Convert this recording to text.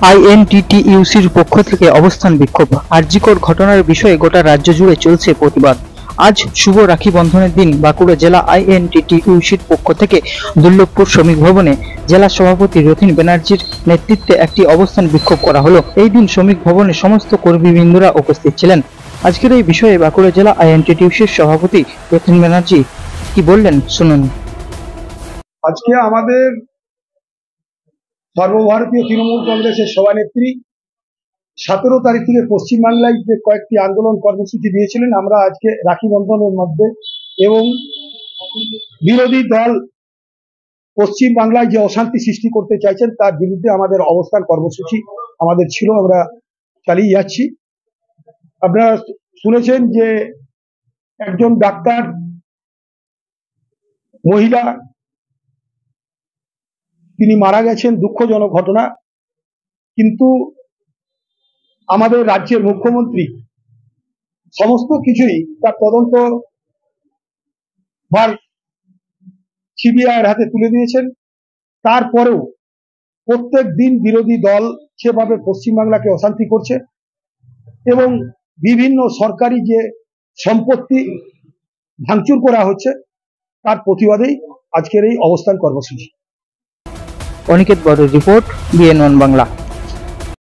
আইএনটিটিইউসির পক্ষ থেকে অবস্থান বিক্ষোভ। আরজিকর ঘটনার বিষয়ে গোটা রাজ্য জুড়ে চলছে প্রতিবাদ। আজ শুভ রাখি বন্ধনের দিন বাঁকুড়া জেলা আইএনটিটিইউসির পক্ষ থেকে দুর্লভপুর শ্রমিক ভবনে জেলা সভাপতি রথীন ব্যানার্জির নেতৃত্বে একটি অবস্থান বিক্ষোভ করা হলো। এই দিন শ্রমিক ভবনে সমস্ত কর্মীবৃন্দরা উপস্থিত ছিলেন। আজকের এই বিষয়ে বাঁকুড়া জেলা আইএনটিটিইউসির সভাপতি রথীন ব্যানার্জি কি বললেন শুনুন। আজকে আমাদের সর্বভারতীয় তৃণমূল কংগ্রেসের সভানেত্রী 17 তারিখ থেকে পশ্চিমবাংলায় যে কয়েকটি আন্দোলন কর্মসূচি দিয়েছিলেন, আমরা আজকে রাখি বন্ধনের মধ্যে এবং বিরোধী দল পশ্চিমবাংলায় যে অশান্তি সৃষ্টি করতে চাইছেন তার বিরুদ্ধে আমাদের অবস্থান কর্মসূচি আমাদের ছিল, আমরা চালিয়ে যাচ্ছি। আপনারা শুনেছেন যে একজন ডাক্তার মহিলা তিনি মারা গেছেন, দুঃখজনক ঘটনা। কিন্তু আমাদের রাজ্যের মুখ্যমন্ত্রী সমস্ত কিছুই তার তদন্ত ভার সিবিআইয়ের হাতে তুলে দিয়েছেন। তারপরেও প্রত্যেক দিন বিরোধী দল সেভাবে পশ্চিমবাংলাকে অশান্তি করছে এবং বিভিন্ন সরকারি যে সম্পত্তি ভাঙচুর করা হচ্ছে তার প্রতিবাদেই আজকের এই অবস্থান কর্মসূচি। অনিকেত বড় রিপোর্ট, BN1 বাংলা।